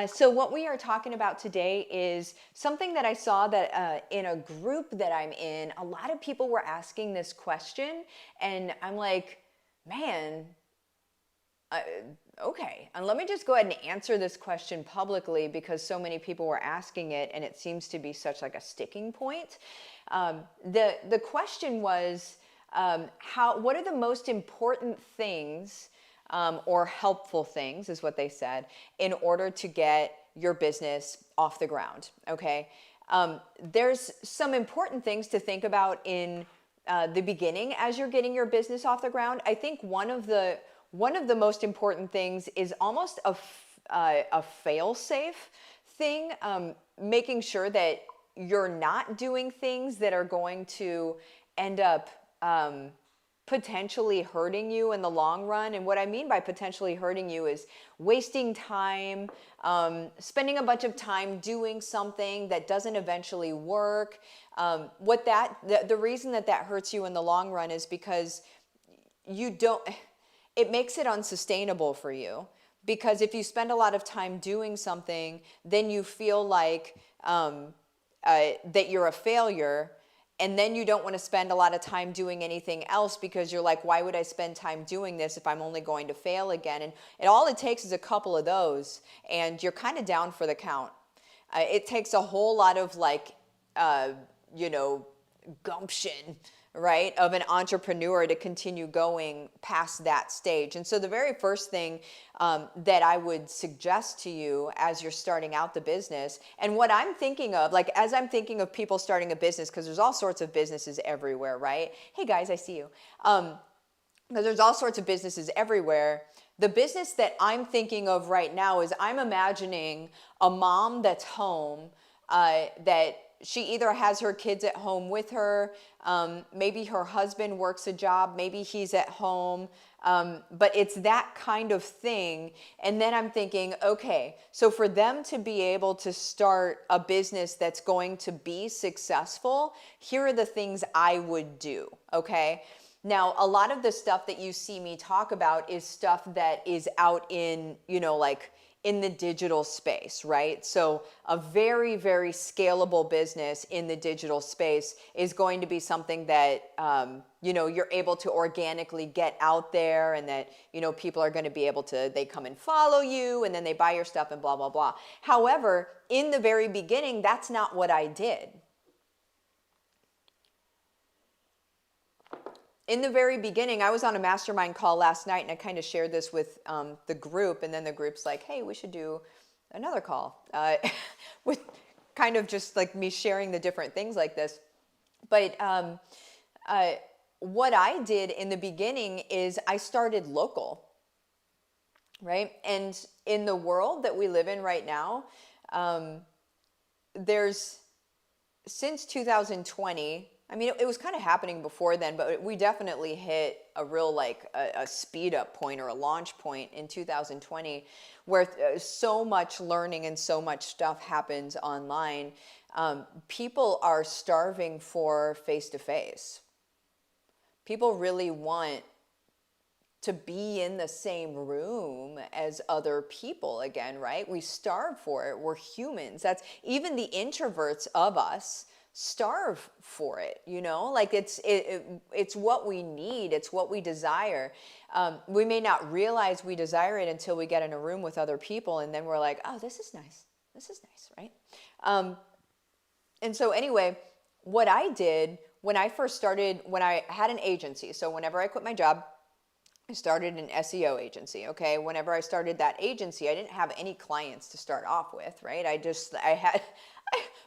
So what we are talking about today is something that I saw that in a group that I'm in, a lot of people were asking this question, and I'm like, man, uh, okay, and let me just go ahead and answer this question publicly because so many people were asking it, and it seems to be such like a sticking point. The question was, what are the most important things or helpful things, is what they said, in order to get your business off the ground? Okay, there's some important things to think about in the beginning as you're getting your business off the ground. I think one of the most important things is almost a fail-safe thing, making sure that you're not doing things that are going to end up potentially hurting you in the long run. And what I mean by potentially hurting you is wasting time, spending a bunch of time doing something that doesn't eventually work. The reason that hurts you in the long run is because it makes it unsustainable for you. Because if you spend a lot of time doing something, then you feel like that you're a failure, and then you don't want to spend a lot of time doing anything else because you're like, why would I spend time doing this if I'm only going to fail again? And all it takes is a couple of those, and you're kind of down for the count. It takes a whole lot of gumption, right, of an entrepreneur to continue going past that stage. And so the very first thing that I would suggest to you as you're starting out the business, and what I'm thinking of, like as I'm thinking of people starting a business, because there's all sorts of businesses everywhere, right? Hey guys, I see you. Because there's all sorts of businesses everywhere. The business that I'm thinking of right now is I'm imagining a mom that's home, that she either has her kids at home with her, maybe her husband works a job, maybe he's at home, but it's that kind of thing. And then I'm thinking, okay, so for them to be able to start a business that's going to be successful, here are the things I would do, okay? Now, a lot of the stuff that you see me talk about is stuff that is out in, in the digital space, right? So a very, very scalable business in the digital space is going to be something that, you're able to organically get out there, and that, people are going to be able to, they come and follow you, and then they buy your stuff and blah, blah, blah. However, in the very beginning, that's not what I did. In the very beginning, I was on a mastermind call last night, and I kind of shared this with the group, and then the group's like, hey, we should do another call with kind of just like me sharing the different things like this. But what I did in the beginning is I started local, right? And in the world that we live in right now, since 2020, I mean, it was kind of happening before then, but we definitely hit a real a speed up point or a launch point in 2020 where so much learning and so much stuff happens online. People are starving for face-to-face. People really want to be in the same room as other people again, right? We starve for it. We're humans. That's even the introverts of us starve for it, like it's what we need. It's what we desire. We may not realize we desire it until we get in a room with other people, and then we're like, oh, this is nice, right? And so anyway, what I did when I first started, when I had an agency, so whenever I quit my job, I started an SEO agency, okay? Whenever I started that agency, I didn't have any clients to start off with, right? I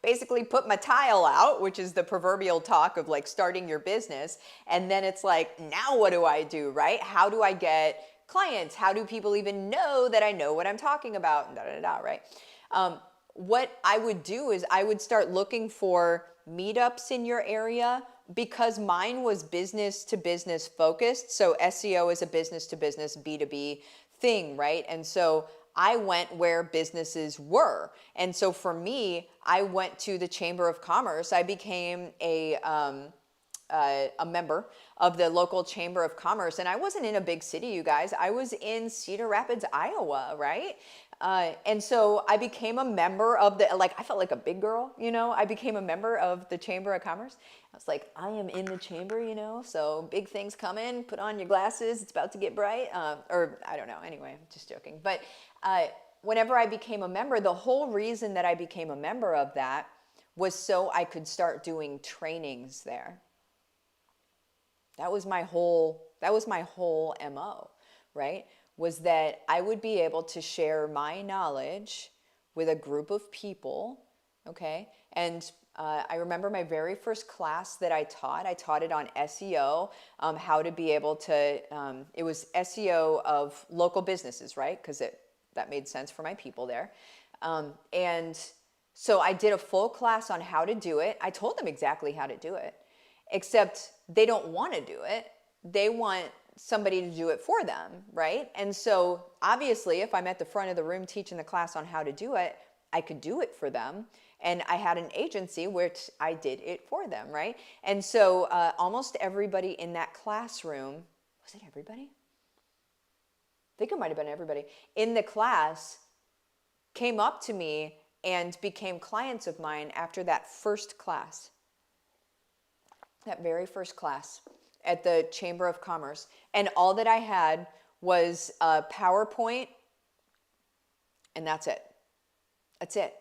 basically put my tile out, which is the proverbial talk of like starting your business. And then it's like, now what do I do, right? How do I get clients? How do people even know that I know what I'm talking about? Da, da, da, right? What I would do is I would start looking for meetups in your area, because mine was business to business focused. So SEO is a business to business B2B thing, right? And so I went where businesses were. And so for me, I went to the Chamber of Commerce. I became a member of the local Chamber of Commerce. And I wasn't in a big city, you guys. I was in Cedar Rapids, Iowa, right? And so I became a member of the, like, I felt like a big girl, I became a member of the Chamber of Commerce. I was like, I am in the chamber, so big things coming, put on your glasses, it's about to get bright. Or I don't know, anyway, I'm just joking. But whenever I became a member, the whole reason that I became a member of that was so I could start doing trainings there. That was my whole MO, right? Was that I would be able to share my knowledge with a group of people, okay? And I remember my very first class that I taught it on SEO, how to be able to, it was SEO of local businesses, right? Because that made sense for my people there. And so I did a full class on how to do it. I told them exactly how to do it, except they don't want to do it. They want somebody to do it for them, right? And so obviously, if I'm at the front of the room teaching the class on how to do it, I could do it for them. And I had an agency which I did it for them, right? And so almost everybody in that classroom, was it everybody? I think it might have been everybody in the class came up to me and became clients of mine after that first class, that very first class at the Chamber of Commerce. And all that I had was a PowerPoint, and that's it. That's it.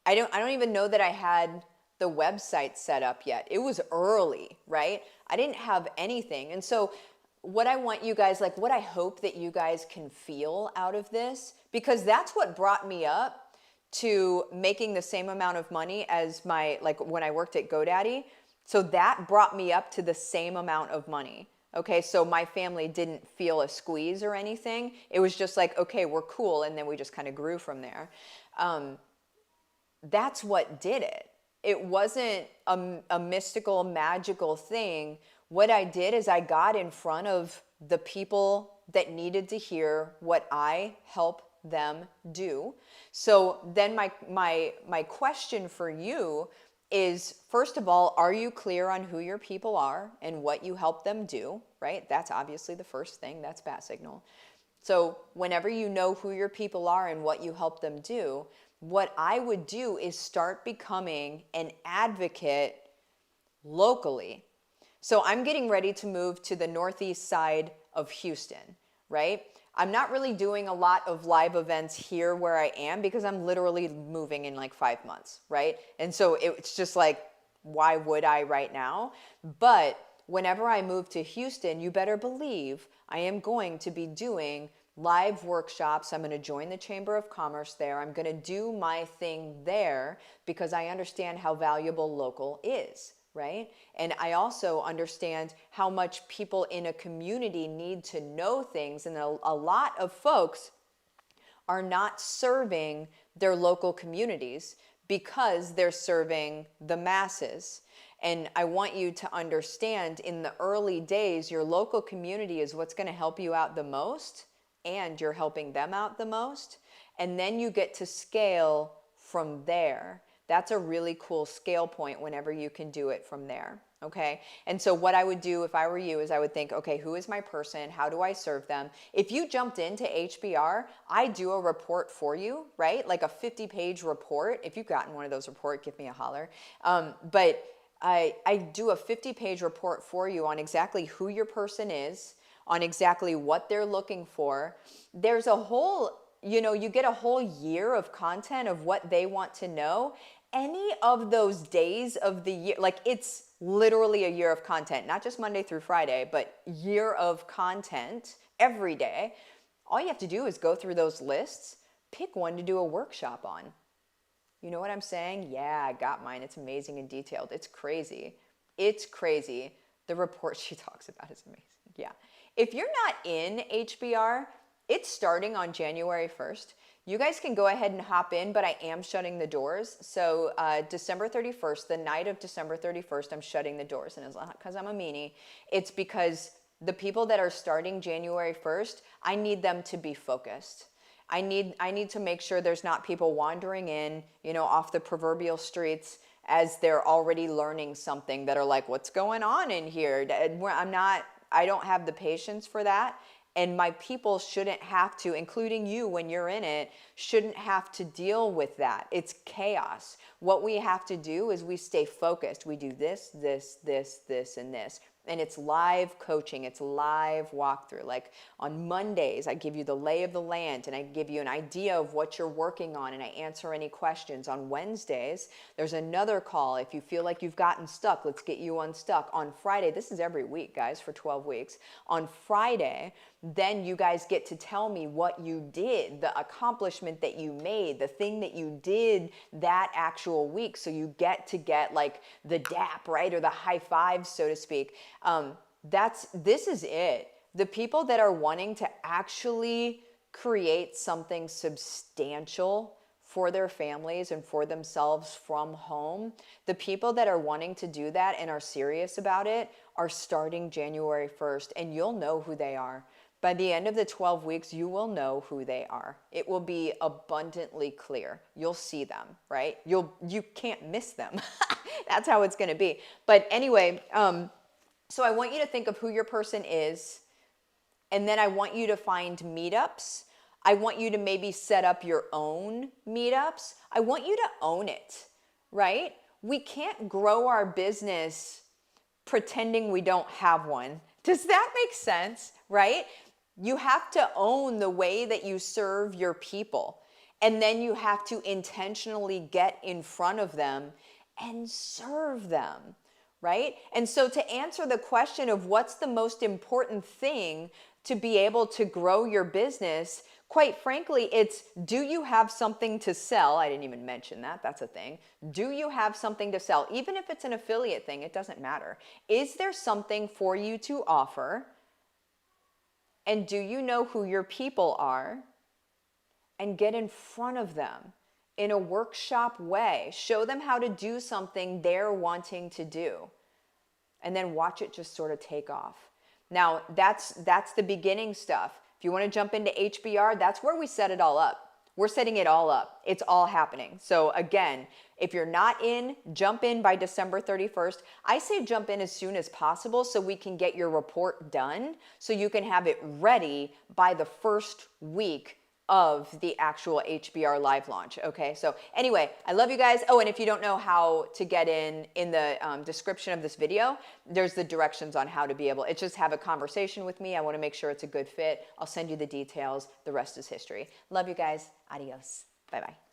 I don't even know that I had the website set up yet. It was early, right? I didn't have anything. And so what I want you guys, like what I hope that you guys can feel out of this, because that's what brought me up to making the same amount of money as like when I worked at GoDaddy. So that brought me up to the same amount of money. Okay, so my family didn't feel a squeeze or anything. It was just like, okay, we're cool. And then we just kind of grew from there. That's what did it. It wasn't a mystical, magical thing. What I did is I got in front of the people that needed to hear what I help them do. So then my question for you is, first of all, are you clear on who your people are and what you help them do, right? That's obviously the first thing. That's bat signal. So whenever you know who your people are and what you help them do, what I would do is start becoming an advocate locally. So I'm getting ready to move to the northeast side of Houston, right? I'm not really doing a lot of live events here where I am because I'm literally moving in like 5 months, right? And so it's just like, why would I right now? But whenever I move to Houston, you better believe I am going to be doing live workshops. I'm going to join the Chamber of Commerce there. I'm going to do my thing there because I understand how valuable local is, right? And I also understand how much people in a community need to know things. And a lot of folks are not serving their local communities because they're serving the masses. And I want you to understand, in the early days, your local community is what's going to help you out the most, and you're helping them out the most. And then you get to scale from there. That's a really cool scale point whenever you can do it from there, okay? And so what I would do if I were you is I would think, okay, who is my person? How do I serve them? If you jumped into HBR, I do a report for you, right? Like a 50-page report. If you've gotten one of those reports, give me a holler. But I do a 50-page report for you on exactly who your person is, on exactly what they're looking for. There's a whole, you get a whole year of content of what they want to know. Any of those days of the year, like it's literally a year of content, not just Monday through Friday, but year of content every day. All you have to do is go through those lists, pick one to do a workshop on. You know what I'm saying? Yeah, I got mine. It's amazing and detailed. It's crazy. It's crazy. The report she talks about is amazing. Yeah. If you're not in HBR, it's starting on January 1st. You guys can go ahead and hop in, but I am shutting the doors. So December 31st, the night of December 31st, I'm shutting the doors. And it's not because I'm a meanie. It's because the people that are starting January 1st, I need them to be focused. I need to make sure there's not people wandering in, off the proverbial streets as they're already learning something that are like, what's going on in here? I don't have the patience for that. And my people shouldn't have to, including you when you're in it, shouldn't have to deal with that. It's chaos. What we have to do is we stay focused. We do this, this, this, this, and this. And it's live coaching. It's live walkthrough. Like on Mondays, I give you the lay of the land and I give you an idea of what you're working on and I answer any questions. On Wednesdays, there's another call. If you feel like you've gotten stuck, let's get you unstuck. On Friday, this is every week, guys, for 12 weeks. On Friday, then you guys get to tell me what you did, the accomplishment that you made, the thing that you did that actual week. So you get like the DAP, right? Or the high five, so to speak. This is it. The people that are wanting to actually create something substantial for their families and for themselves from home, the people that are wanting to do that and are serious about it are starting January 1st, and you'll know who they are. By the end of the 12 weeks, you will know who they are. It will be abundantly clear. You'll see them, right? You can't miss them. That's how it's going to be. But anyway, so I want you to think of who your person is, and then I want you to find meetups. I want you to maybe set up your own meetups. I want you to own it, right? We can't grow our business pretending we don't have one. Does that make sense, right? You have to own the way that you serve your people. And then you have to intentionally get in front of them and serve them, right? And so to answer the question of what's the most important thing to be able to grow your business, quite frankly, it's, do you have something to sell? I didn't even mention that. That's a thing. Do you have something to sell? Even if it's an affiliate thing, it doesn't matter. Is there something for you to offer? And do you know who your people are? And get in front of them in a workshop way. Show them how to do something they're wanting to do. And then watch it just sort of take off. Now, that's the beginning stuff. If you want to jump into HBR, that's where we set it all up. We're setting it all up. It's all happening. So again, if you're not in, jump in by December 31st. I say jump in as soon as possible so we can get your report done, so you can have it ready by the first week of the actual HBR live launch. Okay, so anyway, I love you guys. Oh, and if you don't know how to get in the description of this video, there's the directions on how to be able, it's just have a conversation with me. I want to make sure it's a good fit. I'll send you the details. The rest is history. Love you guys. Adios. Bye-bye.